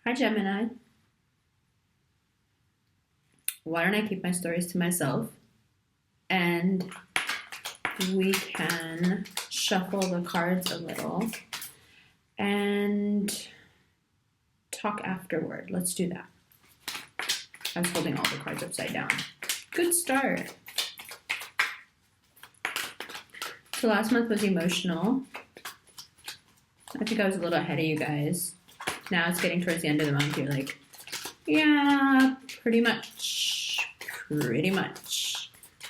Hi, Gemini. Why don't I keep my stories to myself and we can shuffle the cards a little and talk afterward. Let's do that. I was holding all the cards upside down. Good start. So last month was emotional. I think I was a little ahead of you guys. Now it's getting towards the end of the month. You're like, yeah, pretty much.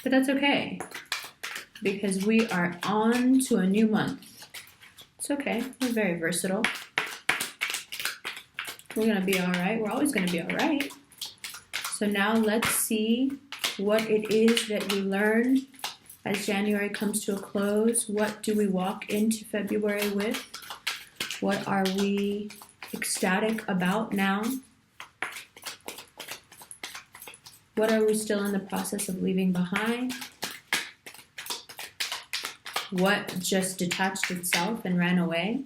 But that's okay because we are on to a new month. It's okay. We're very versatile. We're going to be all right. We're always going to be all right. So now let's see what it is that we learn as January comes to a close. What do we walk into February with? What are we ecstatic about now? What are we still in the process of leaving behind? What just detached itself and ran away?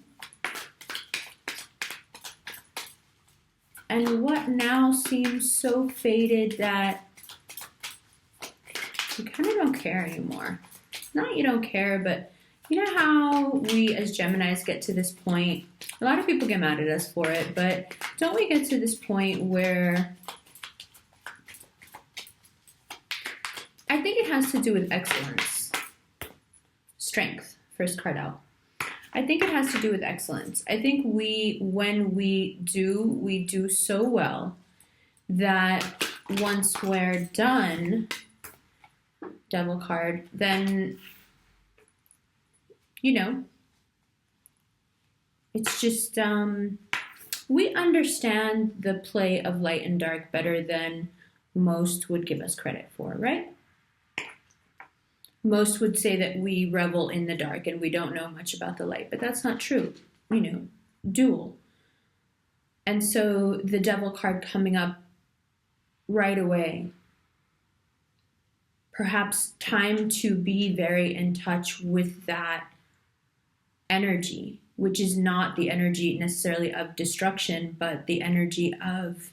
And what now seems so faded that you kind of don't care anymore? Not you don't care, but you know how we as Geminis get to this point? A lot of people get mad at us for it, but don't we get to this point where I think it has to do with excellence. Strength, first card out. I think it has to do with excellence. I think when we do so well that once we're done, Devil card, then, it's just, we understand the play of light and dark better than most would give us credit for, right? Most would say that we revel in the dark and we don't know much about the light, but that's not true, dual. And so the Devil card coming up right away, perhaps time to be very in touch with that energy, which is not the energy necessarily of destruction, but the energy of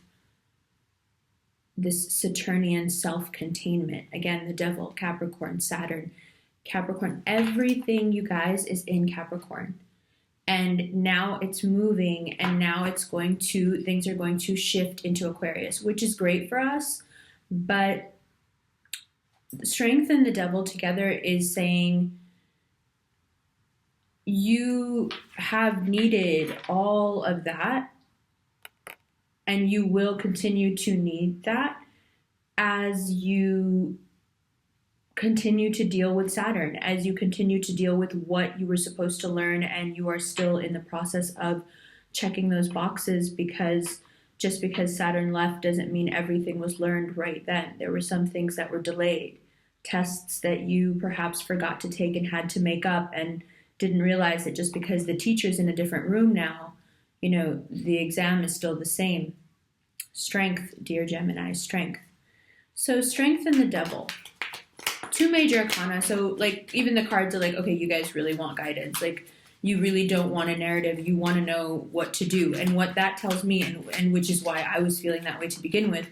this Saturnian self-containment. Again, the Devil, Capricorn, Saturn, Capricorn, everything, you guys, is in Capricorn. And now it's moving, and now things are going to shift into Aquarius, which is great for us, but Strength and the Devil together is saying you have needed all of that and you will continue to need that as you continue to deal with Saturn, as you continue to deal with what you were supposed to learn, and you are still in the process of checking those boxes, because just because Saturn left doesn't mean everything was learned right then. There were some things that were delayed, tests that you perhaps forgot to take and had to make up and didn't realize that just because the teacher's in a different room now, the exam is still the same. Strength, dear Gemini, strength. So Strength and the Devil. Two major arcana. So even the cards are okay, you guys really want guidance. You really don't want a narrative. You want to know what to do. And what that tells me, and which is why I was feeling that way to begin with,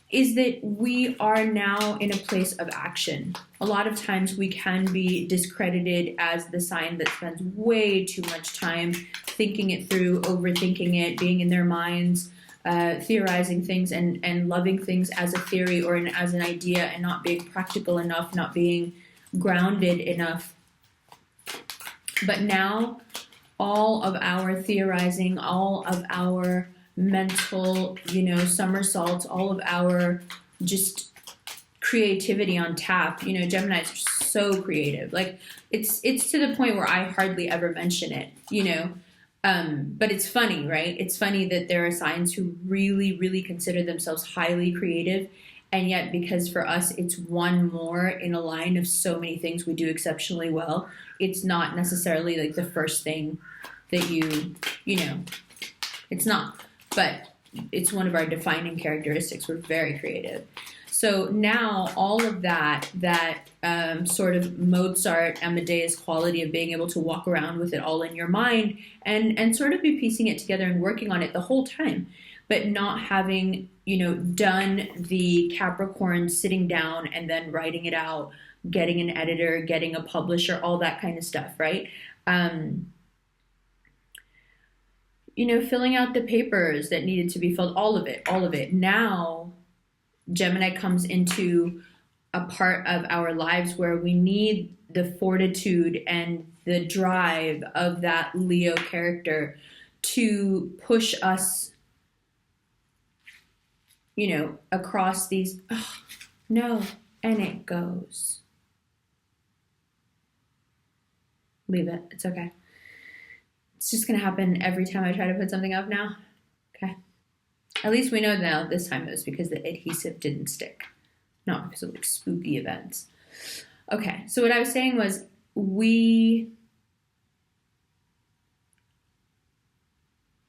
is that we are now in a place of action. A lot of times we can be discredited as the sign that spends way too much time thinking it through, overthinking it, being in their minds, theorizing things and loving things as a theory or as an idea, and not being practical enough, not being grounded enough. But now all of our theorizing, all of our mental, somersaults, all of our just creativity on tap. Geminis are so creative. It's to the point where I hardly ever mention it, but it's funny, right? It's funny that there are signs who really, really consider themselves highly creative, and yet because for us it's one more in a line of so many things we do exceptionally well, it's not necessarily the first thing that it's not. But it's one of our defining characteristics. We're very creative. So now all of that sort of Mozart, Amadeus quality of being able to walk around with it all in your mind and sort of be piecing it together and working on it the whole time, but not having, done the Capricorn sitting down and then writing it out, getting an editor, getting a publisher, all that kind of stuff, right? Filling out the papers that needed to be filled, all of it. Now, Gemini comes into a part of our lives where we need the fortitude and the drive of that Leo character to push us, across these, no, and it goes. Leave it. It's okay. It's just going to happen every time I try to put something up now. Okay. At least we know now this time it was because the adhesive didn't stick, not because of like spooky events. Okay, so what I was saying was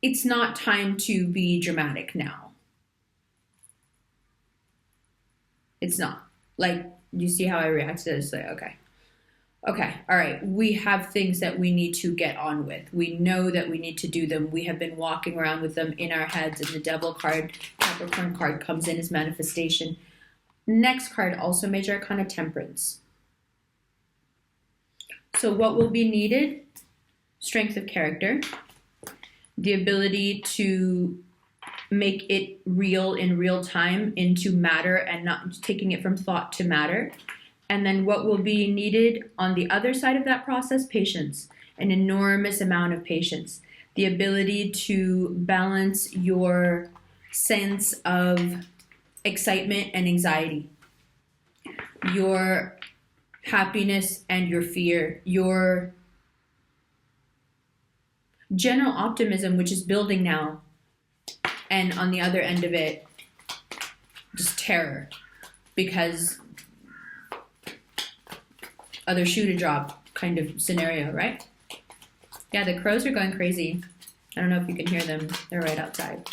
it's not time to be dramatic now. It's not. Like, you see how I reacted? It's like, okay, all right, we have things that we need to get on with. We know that we need to do them. We have been walking around with them in our heads, and the Devil card, Capricorn card, comes in as manifestation. Next card, also Major Arcana, Temperance. So what will be needed? Strength of character, the ability to make it real in real time into matter and not taking it from thought to matter. And then what will be needed on the other side of that process? Patience, an enormous amount of patience. The ability to balance your sense of excitement and anxiety, your happiness and your fear, your general optimism, which is building now, and on the other end of it, just terror, because other shoe to drop kind of scenario, right? Yeah, the crows are going crazy. I don't know if you can hear them. They're right outside.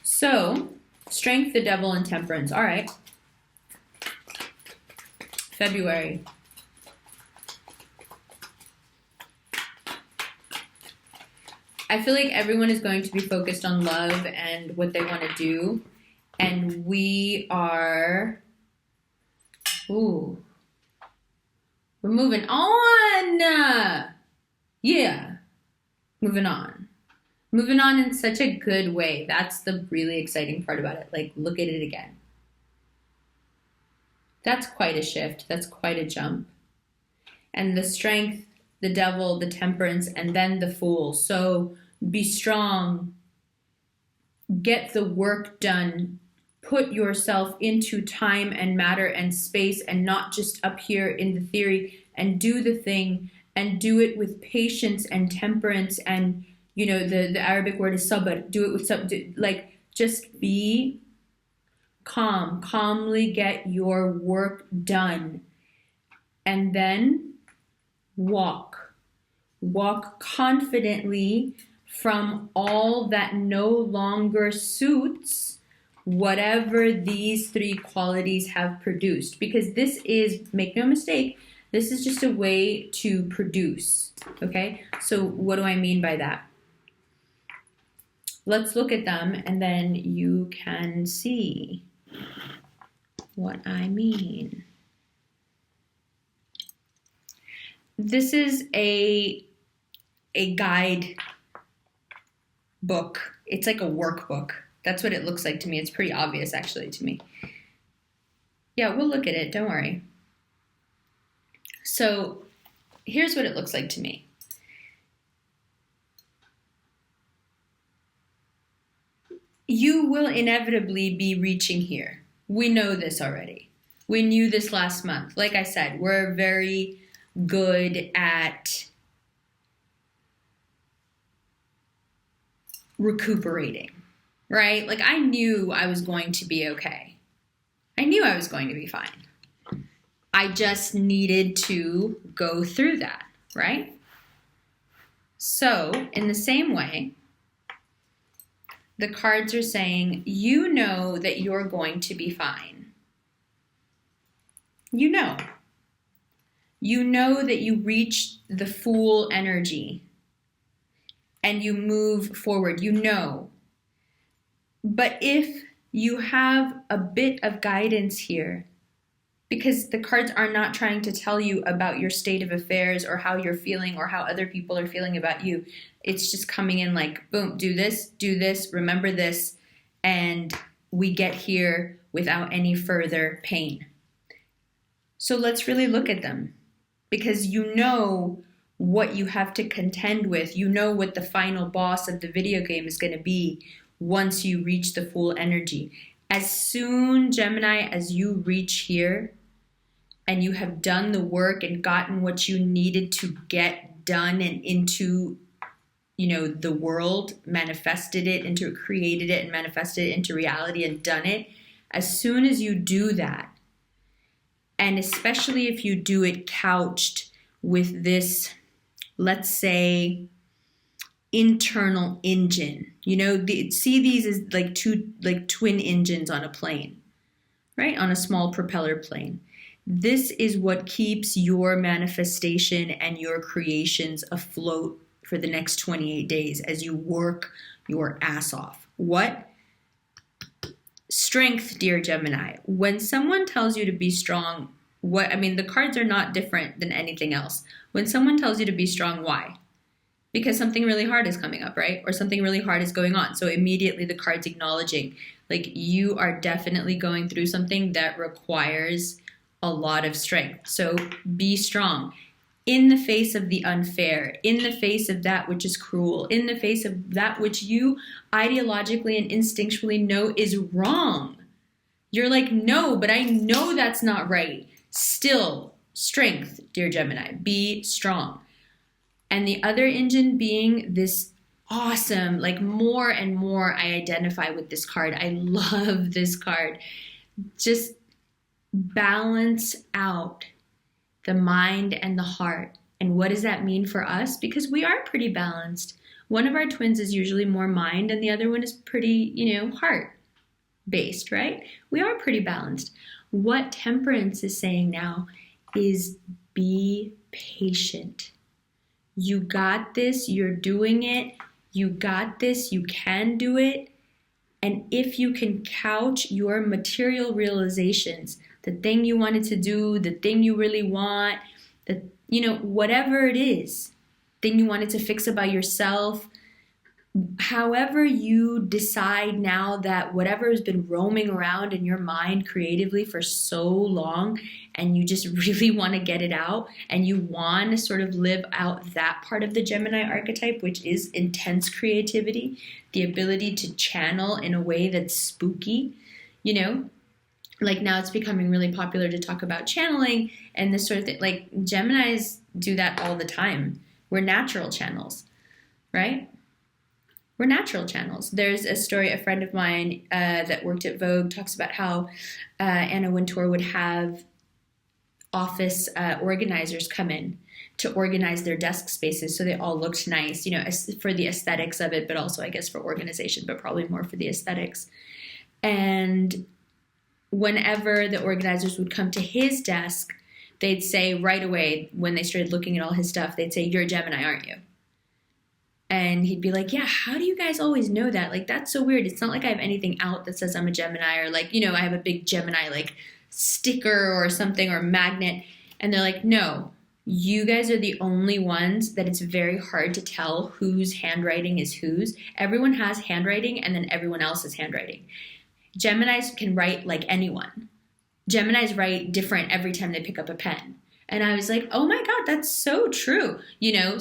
So, Strength, the Devil, and Temperance. All right. February. I feel like everyone is going to be focused on love and what they want to do. And we are... Ooh. We're moving on. Yeah. Moving on. Moving on in such a good way. That's the really exciting part about it. Like, look at it again. That's quite a shift. That's quite a jump. And the Strength, the Devil, the Temperance, and then the Fool. So be strong. Get the work done. Put yourself into time and matter and space, and not just up here in the theory, and do the thing and do it with patience and temperance. And, the Arabic word is sabr. Do it with sabr. Like, just be calm. Calmly get your work done. And then walk. Walk confidently from all that no longer suits whatever these three qualities have produced. Because this is, make no mistake, this is just a way to produce, okay? So what do I mean by that? Let's look at them and then you can see what I mean. This is a guide book. It's like a workbook. That's what it looks like to me. It's pretty obvious, actually, to me. Yeah, we'll look at it. Don't worry. So here's what it looks like to me. You will inevitably be reaching here. We know this already. We knew this last month. Like I said, we're very good at recuperating, right? Like, I knew I was going to be okay. I knew I was going to be fine. I just needed to go through that, right? So, in the same way, the cards are saying, you know that you're going to be fine. You know. You know that you reach the Fool energy and you move forward. You know. But if you have a bit of guidance here, because the cards are not trying to tell you about your state of affairs or how you're feeling or how other people are feeling about you. It's just coming in like, boom, do this, remember this, and we get here without any further pain. So let's really look at them, because you know what you have to contend with. You know what the final boss of the video game is going to be once you reach the Fool energy. As soon, Gemini, as you reach here and you have done the work and gotten what you needed to get done and into, the world, manifested it into, created it and manifested it into reality and done it, as soon as you do that, and especially if you do it couched with this, let's say, internal engine. See these as like twin engines on a plane, right? On a small propeller plane. This is what keeps your manifestation and your creations afloat for the next 28 days as you work your ass off. What? Strength, dear Gemini. When someone tells you to be strong, the cards are not different than anything else. When someone tells you to be strong, why? Because something really hard is coming up, right? Or something really hard is going on. So immediately the card's acknowledging, like, you are definitely going through something that requires a lot of strength. So be strong in the face of the unfair, in the face of that which is cruel, in the face of that which you ideologically and instinctually know is wrong. You're like, no, but I know that's not right. Still, strength, dear Gemini. Be strong. And the other engine being this awesome, like, more and more I identify with this card. I love this card. Just balance out the mind and the heart. And what does that mean for us? Because we are pretty balanced. One of our twins is usually more mind and the other one is pretty, heart based, right? We are pretty balanced. What Temperance is saying now is be patient. You got this. You're doing it. You got this. You can do it. And if you can couch your material realizations, the thing you wanted to do, the thing you really want, whatever it is, thing you wanted to fix about yourself, however you decide now that whatever has been roaming around in your mind creatively for so long, and you just really want to get it out, and you want to sort of live out that part of the Gemini archetype, which is intense creativity, the ability to channel in a way that's spooky, like now it's becoming really popular to talk about channeling and this sort of thing. Like, Geminis do that all the time. We're natural channels, right? We're natural channels. There's a story, a friend of mine that worked at Vogue talks about how Anna Wintour would have office organizers come in to organize their desk spaces so they all looked nice, for the aesthetics of it, but also, I guess, for organization, but probably more for the aesthetics. And whenever the organizers would come to his desk, they'd say right away, when they started looking at all his stuff, they'd say, "You're a Gemini, aren't you?" And he'd be like, "Yeah, how do you guys always know that? Like, that's so weird. It's not like I have anything out that says I'm a Gemini, or like, I have a big Gemini like sticker or something or magnet." And they're like, "No, you guys are the only ones that it's very hard to tell whose handwriting is whose. Everyone has handwriting and then everyone else's handwriting. Geminis can write like anyone. Geminis write different every time they pick up a pen." And I was like, oh my God, that's so true.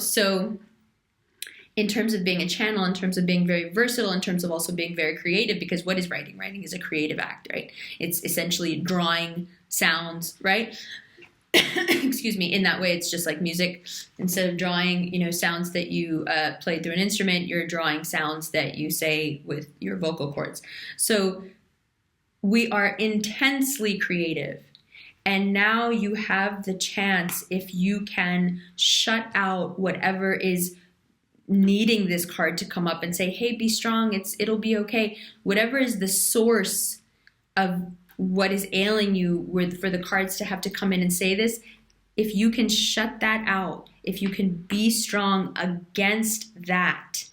So in terms of being a channel, in terms of being very versatile, in terms of also being very creative, because what is writing? Writing is a creative act, right? It's essentially drawing sounds, right? Excuse me. In that way, it's just like music. Instead of drawing, sounds that you play through an instrument, you're drawing sounds that you say with your vocal cords. So we are intensely creative. And now you have the chance, if you can shut out whatever is needing this card to come up and say, hey, be strong, it'll be okay. Whatever is the source of what is ailing you for the cards to have to come in and say this. If you can shut that out, if you can be strong against that,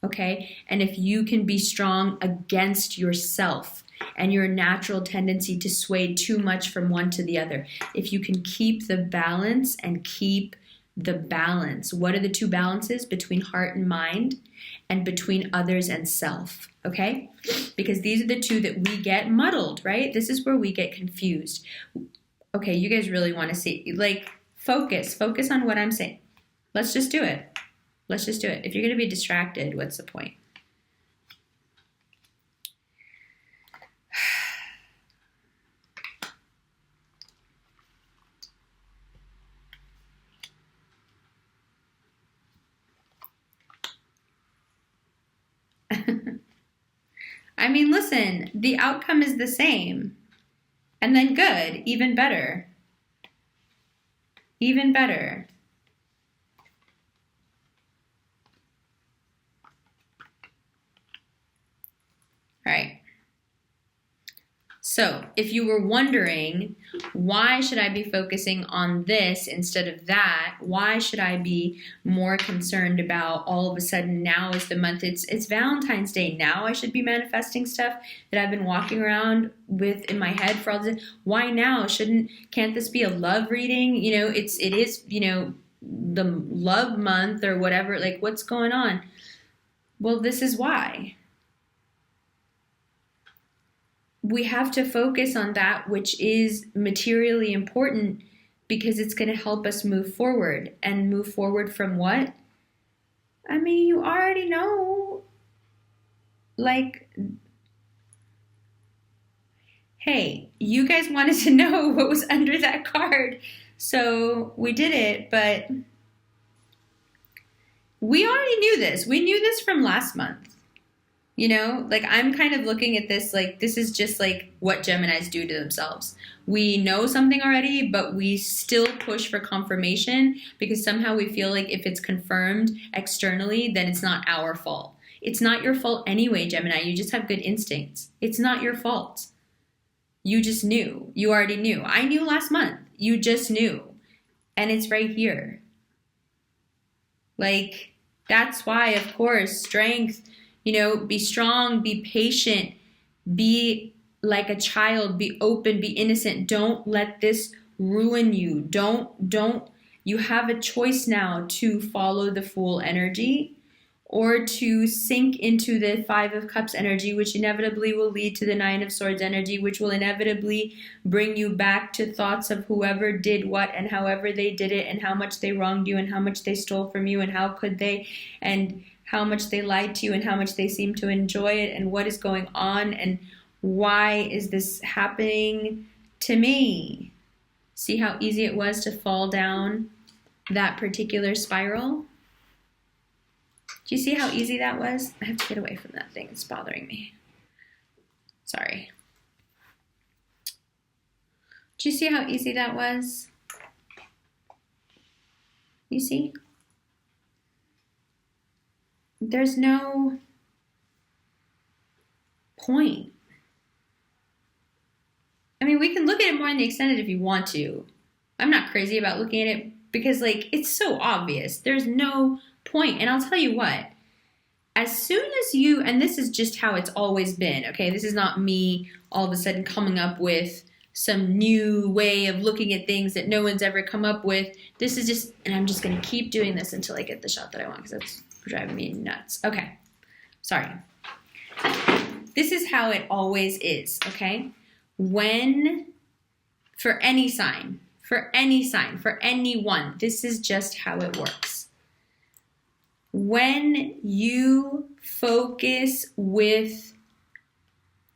okay? And if you can be strong against yourself and your natural tendency to sway too much from one to the other, if you can keep the balance and keep the balance. What are the two balances? Between heart and mind, and between others and self, okay? Because these are the two that we get muddled, right? This is where we get confused. Okay, you guys really want to see, like, focus on what I'm saying. Let's just do it. Let's just do it. If you're going to be distracted, what's the point? I mean, listen, the outcome is the same. And then good, even better. Even better. All right. So if you were wondering, why should I be focusing on this instead of that? Why should I be more concerned about all of a sudden now is the month, it's Valentine's Day. Now I should be manifesting stuff that I've been walking around with in my head for all this. Why now? Can't this be a love reading? You know, it is, you know, the love month or whatever. Like, what's going on? Well, this is why. We have to focus on that which is materially important, because it's going to help us move forward. And move forward from what? I mean, you already know. Like, hey, you guys wanted to know what was under that card, so we did it, but we already knew this. We knew this from last month. You know, like, I'm kind of looking at this like this is just like what Geminis do to themselves. We know something already, but we still push for confirmation because somehow we feel like if it's confirmed externally, then it's not our fault. It's not your fault anyway, Gemini. You just have good instincts. It's not your fault. You just knew. You already knew. I knew last month. You just knew. And it's right here. Like, that's why, of course, strength. You know, be strong, be patient, be like a child, be open, be innocent. Don't let this ruin you. Don't, you have a choice now to follow the Fool energy or to sink into the Five of Cups energy, which inevitably will lead to the Nine of Swords energy, which will inevitably bring you back to thoughts of whoever did what and however they did it and how much they wronged you and how much they stole from you and how could they, and how much they lied to you and how much they seem to enjoy it and what is going on and why is this happening to me? See how easy it was to fall down that particular spiral? Do you see how easy that was? I have to get away from that thing. It's bothering me. Sorry. Do you see how easy that was? You see? There's no point. I mean, we can look at it more in the extended if you want to. I'm not crazy about looking at it because, like, it's so obvious. There's no point. And I'll tell you what, as soon as you, and this is just how it's always been, okay? This is not me all of a sudden coming up with some new way of looking at things that no one's ever come up with. This is just, and I'm just going to keep doing this until I get the shot that I want because that's driving me nuts. Okay, sorry. This is how it always is, okay? When, for any sign, for anyone, this is just how it works. When you focus with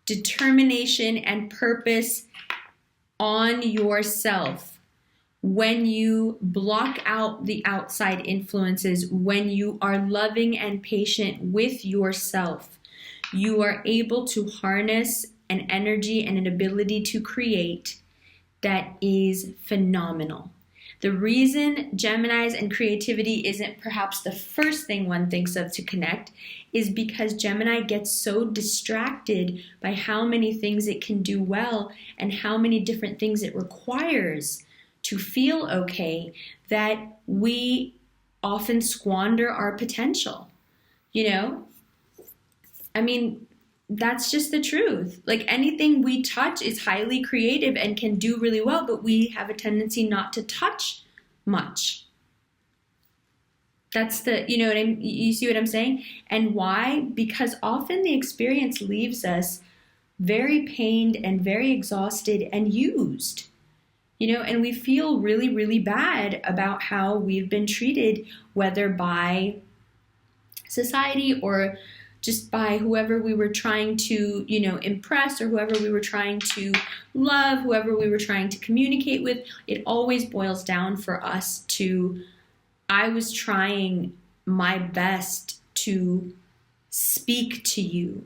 determination and purpose on yourself, when you block out the outside influences, when you are loving and patient with yourself, you are able to harness an energy and an ability to create that is phenomenal. The reason Geminis and creativity isn't perhaps the first thing one thinks of to connect is because Gemini gets so distracted by how many things it can do well and how many different things it requires to feel okay that we often squander our potential. You know? I mean, that's just the truth. Like anything we touch is highly creative and can do really well, but we have a tendency not to touch much. That's you see what I'm saying? And why? Because often the experience leaves us very pained and very exhausted and used. And we feel really, really bad about how we've been treated, whether by society or just by whoever we were trying to, impress, or whoever we were trying to love, whoever we were trying to communicate with. It always boils down for us to, I was trying my best to speak to you,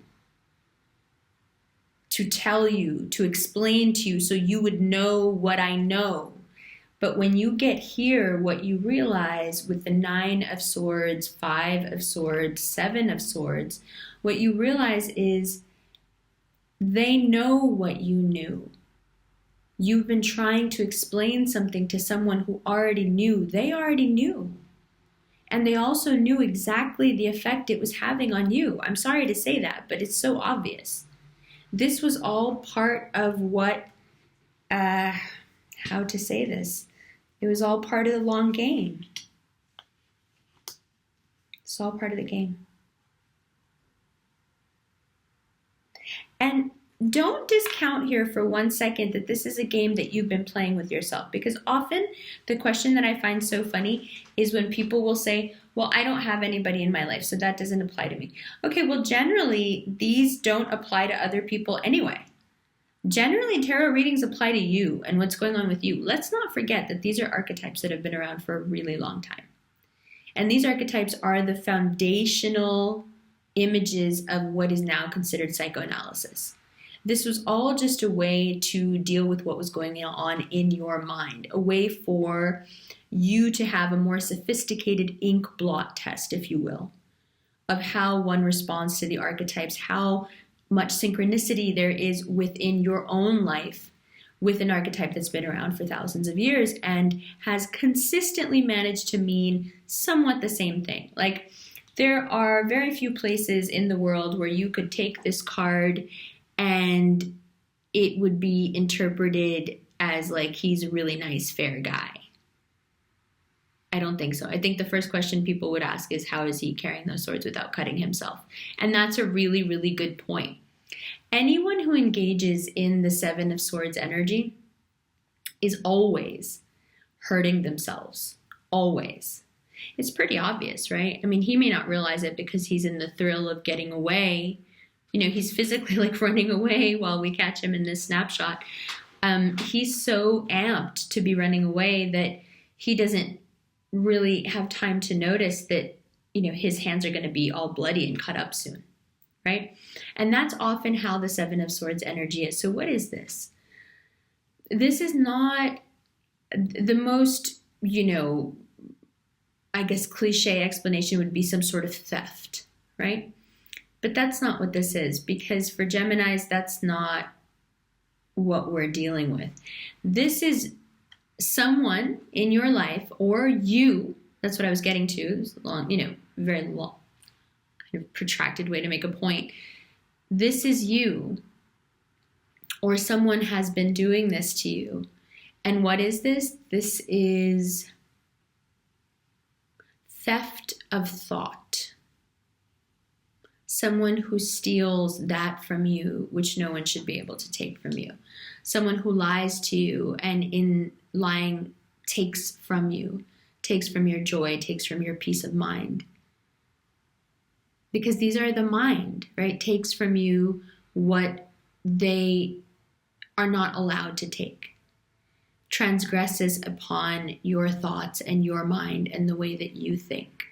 to tell you, to explain to you so you would know what I know. But when you get here, what you realize with the 9 of Swords, 5 of Swords, 7 of Swords, what you realize is they know what you knew. You've been trying to explain something to someone who already knew. They already knew. And they also knew exactly the effect it was having on you. I'm sorry to say that, but it's so obvious. This was all part of what, how to say this? It was all part of the long game. It's all part of the game. And don't discount here for 1 second that this is a game that you've been playing with yourself, because often the question that I find so funny is when people will say, well, I don't have anybody in my life, so that doesn't apply to me. Okay, well, generally, these don't apply to other people anyway. Generally, tarot readings apply to you and what's going on with you. Let's not forget that these are archetypes that have been around for a really long time. And these archetypes are the foundational images of what is now considered psychoanalysis. This was all just a way to deal with what was going on in your mind, a way for you to have a more sophisticated ink blot test, if you will, of how one responds to the archetypes, how much synchronicity there is within your own life with an archetype that's been around for thousands of years and has consistently managed to mean somewhat the same thing. Like, there are very few places in the world where you could take this card and it would be interpreted as like he's a really nice, fair guy. I don't think so. I think the first question people would ask is, how is he carrying those swords without cutting himself? And that's a really, really good point. Anyone who engages in the 7 of Swords energy is always hurting themselves. Always. It's pretty obvious, right? I mean, he may not realize it because he's in the thrill of getting away. He's physically like running away while we catch him in this snapshot. He's so amped to be running away that he doesn't really have time to notice that, his hands are going to be all bloody and cut up soon, right? And that's often how the 7 of Swords energy is. So what is this? This is not the most, I guess cliche explanation would be some sort of theft, right? But that's not what this is, because for Geminis, that's not what we're dealing with. This is someone in your life, or you, that's what I was getting to, this long, very long, kind of protracted way to make a point. This is you, or someone has been doing this to you. And what is this? This is theft of thought. Someone who steals that from you, which no one should be able to take from you. Someone who lies to you and in lying takes from you, takes from your joy, takes from your peace of mind. Because these are the mind, right? Takes from you what they are not allowed to take. Transgresses upon your thoughts and your mind and the way that you think.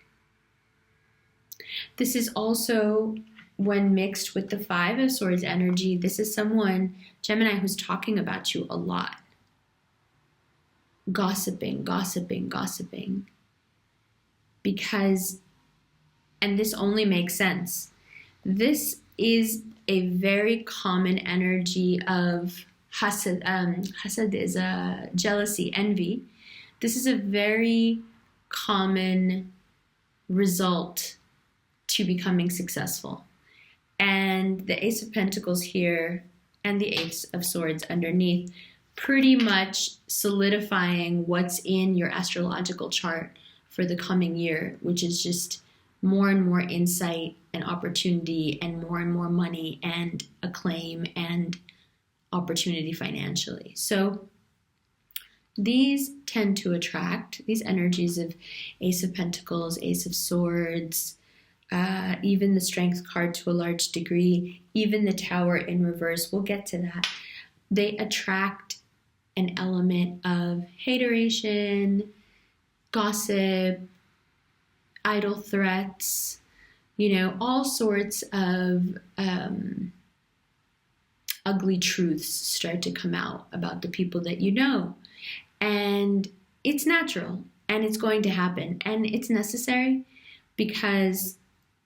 This is also, when mixed with the 5 of Swords energy, this is someone, Gemini, who's talking about you a lot. gossiping, gossiping, gossiping. Because, and this only makes sense, this is a very common energy of hasad. Hasad is jealousy, envy. This is a very common result to becoming successful. And the Ace of Pentacles here and the Ace of Swords underneath, pretty much solidifying what's in your astrological chart for the coming year, which is just more and more insight and opportunity and more money and acclaim and opportunity financially. So these tend to attract, these energies of Ace of Pentacles, Ace of Swords, even the Strength card to a large degree, even the Tower in reverse, we'll get to that. They attract an element of hateration, gossip, idle threats, all sorts of ugly truths start to come out about the people that you know. And it's natural and it's going to happen and it's necessary, because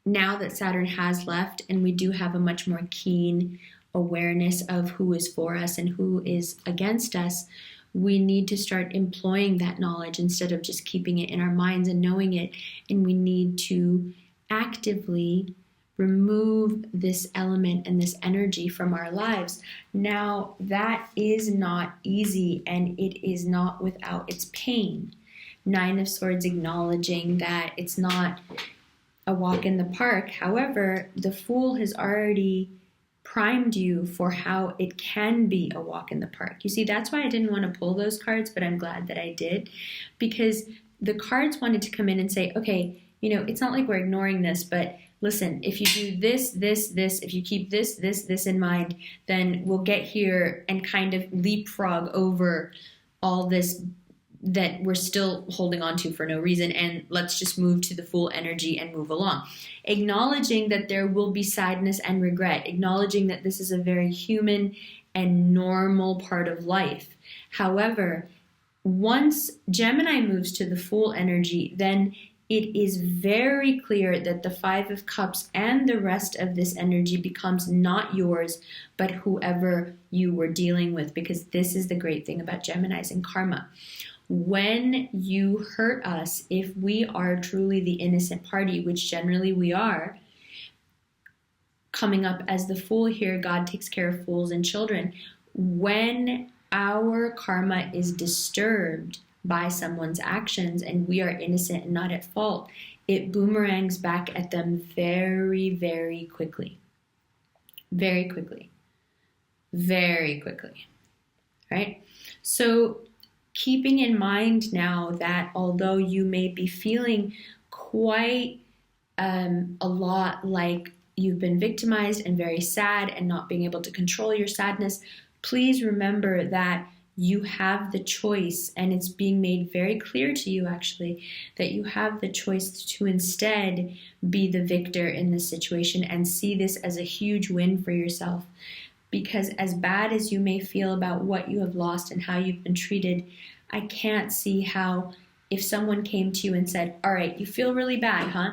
now that Saturn has left and we do have a much more keen awareness of who is for us and who is against us, we need to start employing that knowledge instead of just keeping it in our minds and knowing it. And we need to actively remove this element and this energy from our lives. Now, that is not easy and it is not without its pain. Nine of Swords acknowledging that it's not a walk in the park. However, the Fool has already primed you for how it can be a walk in the park. You see, that's why I didn't want to pull those cards, but I'm glad that I did, because the cards wanted to come in and say, okay, it's not like we're ignoring this, but listen, if you do this, if you keep this in mind, then we'll get here and kind of leapfrog over all this that we're still holding on to for no reason, and let's just move to the Fool energy and move along. Acknowledging that there will be sadness and regret, acknowledging that this is a very human and normal part of life. However, once Gemini moves to the Fool energy, then it is very clear that the Five of Cups and the rest of this energy becomes not yours, but whoever you were dealing with, because this is the great thing about Geminis and karma. When you hurt us, if we are truly the innocent party, which generally we are, coming up as the Fool here, God takes care of fools and children. When our karma is disturbed by someone's actions and we are innocent and not at fault, it boomerangs back at them very, very quickly. Very quickly. Very quickly. Right? So keeping in mind now that although you may be feeling quite a lot like you've been victimized and very sad and not being able to control your sadness, please remember that you have the choice, and it's being made very clear to you actually, that you have the choice to instead be the victor in this situation and see this as a huge win for yourself. Because as bad as you may feel about what you have lost and how you've been treated, I can't see how, if someone came to you and said, all right, you feel really bad, huh?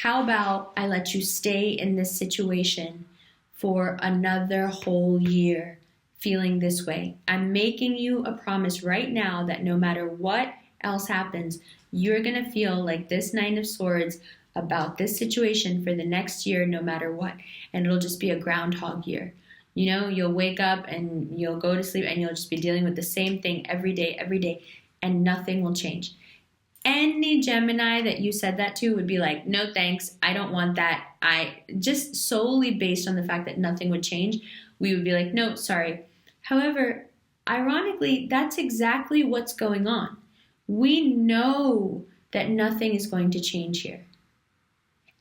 How about I let you stay in this situation for another whole year feeling this way? I'm making you a promise right now that no matter what else happens, you're going to feel like this Nine of Swords about this situation for the next year, no matter what. And it'll just be a groundhog year. You'll wake up and you'll go to sleep and you'll just be dealing with the same thing every day, and nothing will change. Any Gemini that you said that to would be like, no thanks, I don't want that. I just solely based on the fact that nothing would change, we would be like, no, sorry. However, ironically, that's exactly what's going on. We know that nothing is going to change here.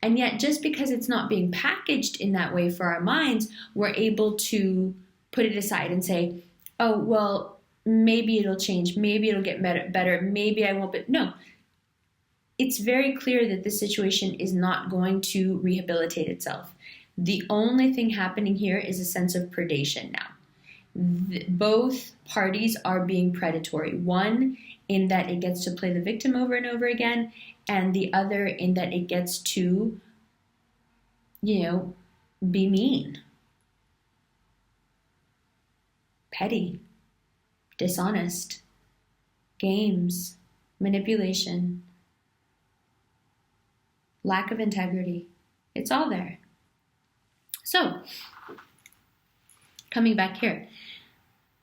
And yet, just because it's not being packaged in that way for our minds, we're able to put it aside and say, oh, well, maybe it'll change. Maybe it'll get better. Maybe I won't. But no, it's very clear that this situation is not going to rehabilitate itself. The only thing happening here is a sense of predation now. both parties are being predatory. One, in that it gets to play the victim over and over again, and the other in that it gets to, be mean, petty, dishonest, games, manipulation, lack of integrity. It's all there. So, coming back here,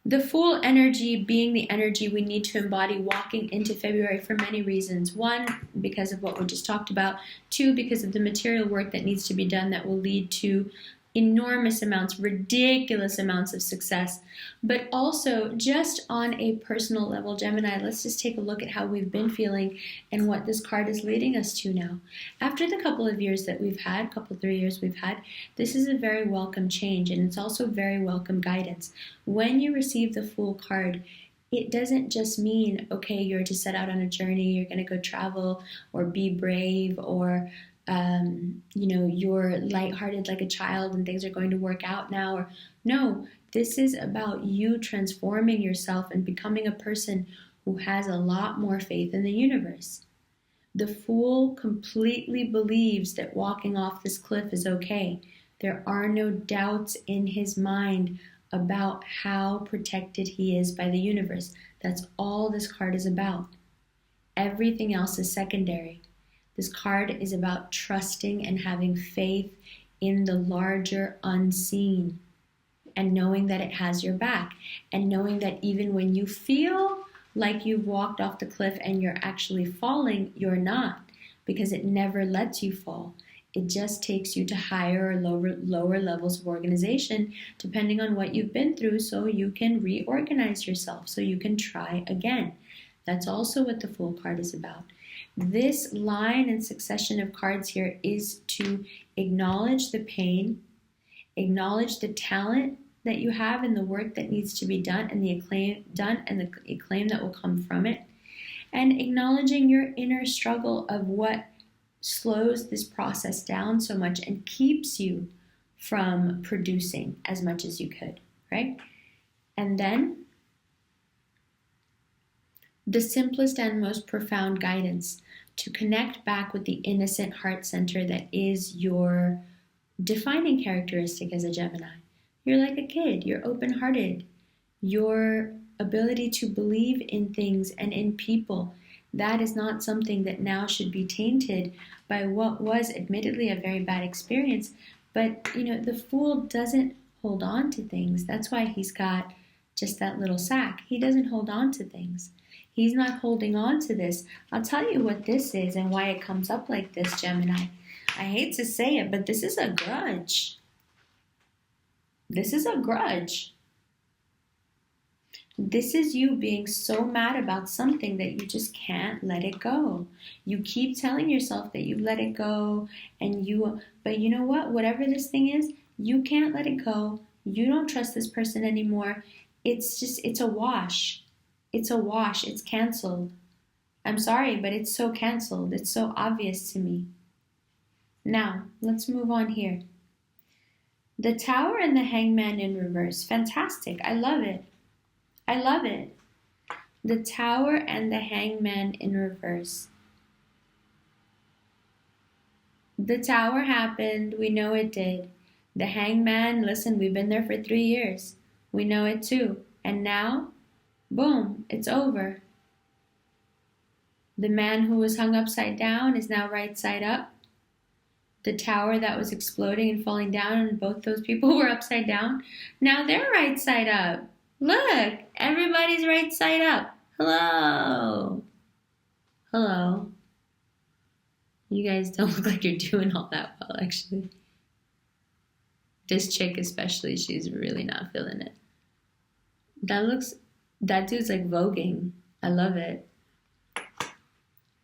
the Fool energy being the energy we need to embody walking into February for many reasons. One, because of what we just talked about. Two, because of the material work that needs to be done that will lead to enormous amounts, ridiculous amounts of success. But also, just on a personal level, Gemini, let's just take a look at how we've been feeling and what this card is leading us to now. After the couple of years that we've had, 3 years we've had, this is a very welcome change, and it's also very welcome guidance. When you receive the Fool card, it doesn't just mean, okay, you're to set out on a journey, you're going to go travel or be brave, or you're lighthearted like a child and things are going to work out now. Or no, this is about you transforming yourself and becoming a person who has a lot more faith in the universe. The Fool completely believes that walking off this cliff is okay. There are no doubts in his mind about how protected he is by the universe. That's all this card is about. Everything else is secondary. This card is about trusting and having faith in the larger unseen, and knowing that it has your back, and knowing that even when you feel like you've walked off the cliff and you're actually falling, you're not, because it never lets you fall. It just takes you to higher or lower levels of organization, depending on what you've been through, so you can reorganize yourself, so you can try again. That's also what the Fool card is about. This line and succession of cards here is to acknowledge the pain, acknowledge the talent that you have and the work that needs to be done, and the acclaim that will come from it, and acknowledging your inner struggle of what slows this process down so much and keeps you from producing as much as you could, right? And then the simplest and most profound guidance to connect back with the innocent heart center that is your defining characteristic as a Gemini. You're like a kid, you're open-hearted. Your ability to believe in things and in people, that is not something that now should be tainted by what was admittedly a very bad experience. But, the Fool doesn't hold on to things. That's why he's got just that little sack. He doesn't hold on to things. He's not holding on to this. I'll tell you what this is and why it comes up like this, Gemini. I hate to say it, but this is a grudge. This is a grudge. This is you being so mad about something that you just can't let it go. You keep telling yourself that you let it go, but you know what? Whatever this thing is, you can't let it go. You don't trust this person anymore. It's a wash. It's a wash. It's canceled. I'm sorry, but it's so canceled. It's so obvious to me. Now, let's move on here. The Tower and the Hangman in reverse. Fantastic. I love it. I love it. The Tower and the Hangman in reverse. The Tower happened. We know it did. The Hangman, listen, we've been there for 3 years. We know it too. And now, boom, it's over. The man who was hung upside down is now right side up. The tower that was exploding and falling down, and both those people were upside down, now they're right side up. Look, everybody's right side up. Hello. Hello. You guys don't look like you're doing all that well, actually. This chick especially, she's really not feeling it. That dude's like voguing. I love it.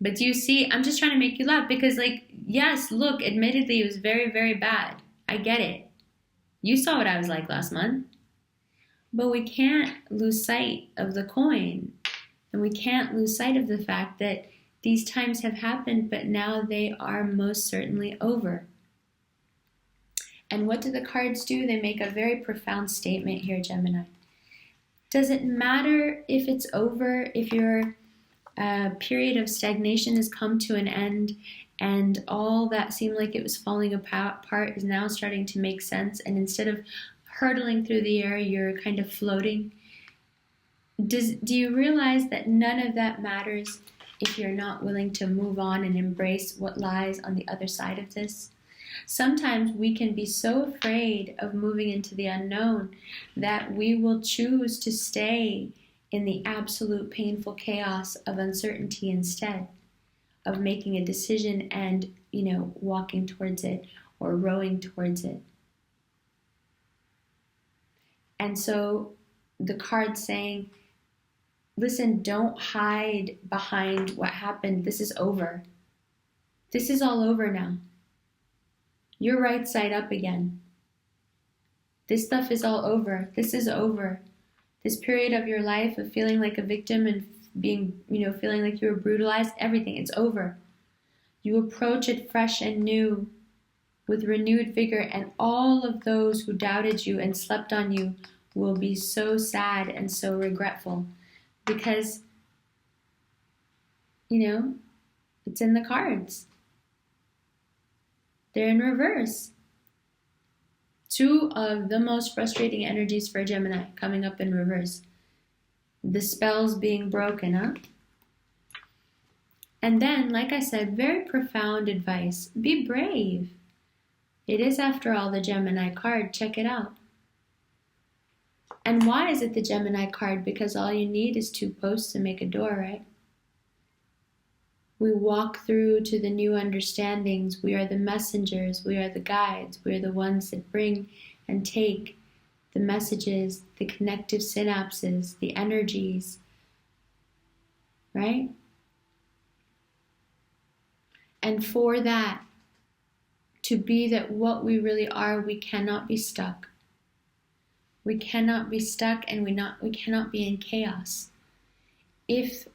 But do you see, I'm just trying to make you laugh because, yes, look, admittedly, it was very, very bad. I get it. You saw what I was like last month. But we can't lose sight of the coin. And we can't lose sight of the fact that these times have happened, but now they are most certainly over. And what do the cards do? They make a very profound statement here, Gemini. Does it matter if it's over, if your period of stagnation has come to an end and all that seemed like it was falling apart is now starting to make sense, and instead of hurtling through the air, you're kind of floating? Do you realize that none of that matters if you're not willing to move on and embrace what lies on the other side of this? Sometimes we can be so afraid of moving into the unknown that we will choose to stay in the absolute painful chaos of uncertainty instead of making a decision and, walking towards it or rowing towards it. And so the card's saying, listen, don't hide behind what happened. This is over. This is all over now. You're right side up again. This stuff is all over. This is over. This period of your life of feeling like a victim and being, feeling like you were brutalized, everything, it's over. You approach it fresh and new with renewed vigor, and all of those who doubted you and slept on you will be so sad and so regretful because, it's in the cards. They're in reverse. Two of the most frustrating energies for Gemini coming up in reverse. The spells being broken, huh? And then, like I said, very profound advice. Be brave. It is, after all, the Gemini card. Check it out. And why is it the Gemini card? Because all you need is 2 posts to make a door, right? We walk through to the new understandings. We are the messengers. We are the guides. We are the ones that bring and take the messages, the connective synapses, the energies, right? And for that, to be that what we really are, we cannot be stuck. We cannot be stuck, and we cannot be in chaos. If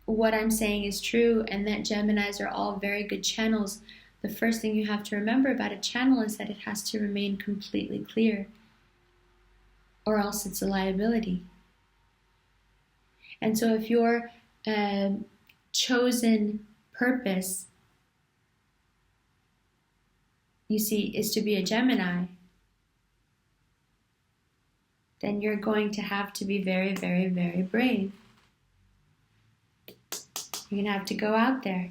what I'm saying is true and that Geminis are all very good channels, the first thing you have to remember about a channel is that it has to remain completely clear, or else it's a liability. And so if your chosen purpose, you see, is to be a Gemini, then you're going to have to be very, very, very brave. You're going to have to go out there.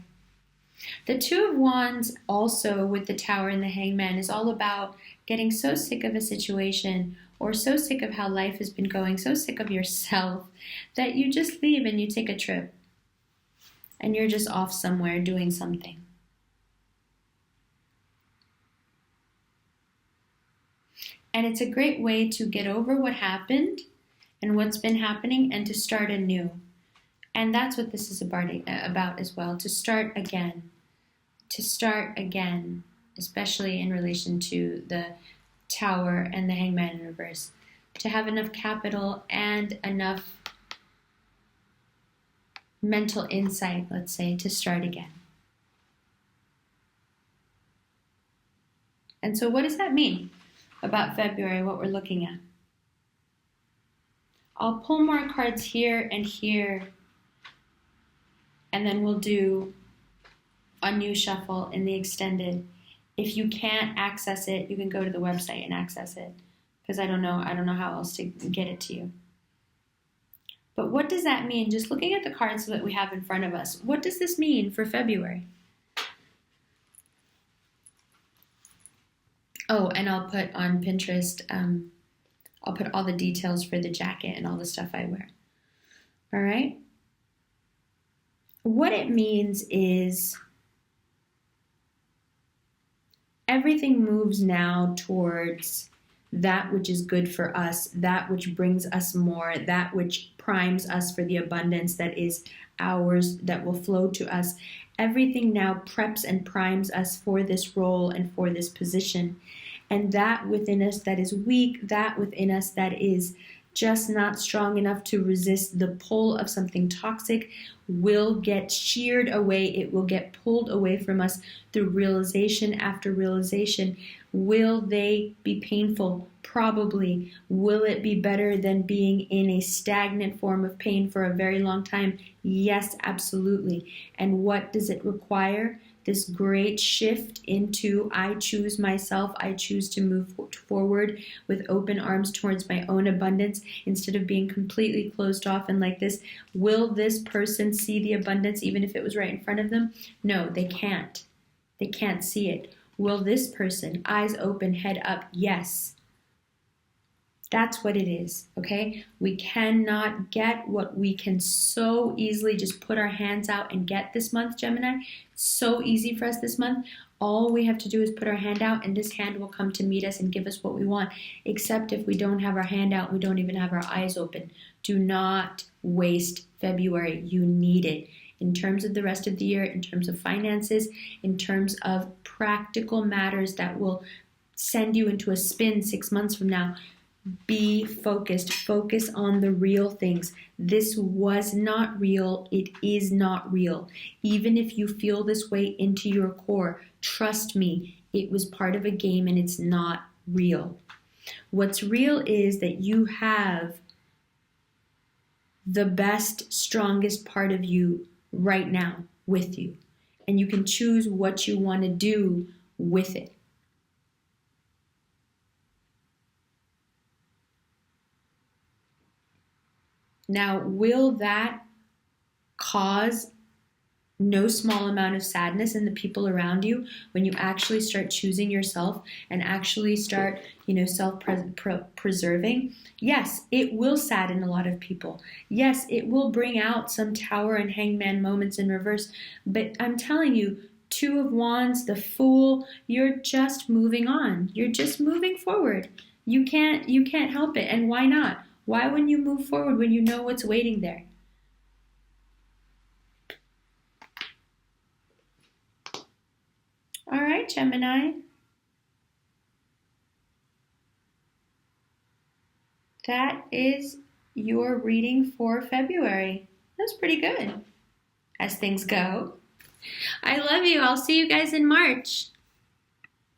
The 2 of Wands also with the Tower and the Hangman is all about getting so sick of a situation or so sick of how life has been going, so sick of yourself that you just leave and you take a trip and you're just off somewhere doing something. And it's a great way to get over what happened and what's been happening and to start anew. And that's what this is about as well, to start again. To start again, especially in relation to the Tower and the Hangman in reverse. To have enough capital and enough mental insight, let's say, to start again. And so what does that mean about February, what we're looking at? I'll pull more cards here and here, and then we'll do a new shuffle in the extended. If you can't access it, you can go to the website and access it, because I don't know how else to get it to you. But what does that mean? Just looking at the cards that we have in front of us, what does this mean for February? Oh, and I'll put on Pinterest, I'll put all the details for the jacket and all the stuff I wear. All right? What it means is everything moves now towards that which is good for us, that which brings us more, that which primes us for the abundance that is ours, that will flow to us. Everything now preps and primes us for this role and for this position. And that within us that is weak, that within us that is just not strong enough to resist the pull of something toxic will get sheared away. It will get pulled away from us through realization after realization. Will they be painful? Probably. Will it be better than being in a stagnant form of pain for a very long time? Yes, absolutely. And what does it require? This great shift into I choose myself. I choose to move forward with open arms towards my own abundance instead of being completely closed off and like this. Will this person see the abundance even if it was right in front of them? No, they can't. They can't see it. Will this person, eyes open, head up? Yes. That's what it is, okay? We cannot get what we can so easily just put our hands out and get this month, Gemini. It's so easy for us this month. All we have to do is put our hand out and this hand will come to meet us and give us what we want. Except if we don't have our hand out, we don't even have our eyes open. Do not waste February. You need it. In terms of the rest of the year, in terms of finances, in terms of practical matters that will send you into a spin 6 months from now. Be focused. Focus on the real things. This was not real. It is not real. Even if you feel this way into your core, trust me, it was part of a game and it's not real. What's real is that you have the best, strongest part of you right now with you. And you can choose what you want to do with it. Now, will that cause no small amount of sadness in the people around you when you actually start choosing yourself and actually start, self-preserving? Yes, it will sadden a lot of people. Yes, it will bring out some Tower and Hangman moments in reverse. But I'm telling you, Two of Wands, the Fool, you're just moving on. You're just moving forward. You can't help it. And why not? Why wouldn't you move forward when you know what's waiting there? All right, Gemini. That is your reading for February. That's pretty good as things go. I love you. I'll see you guys in March.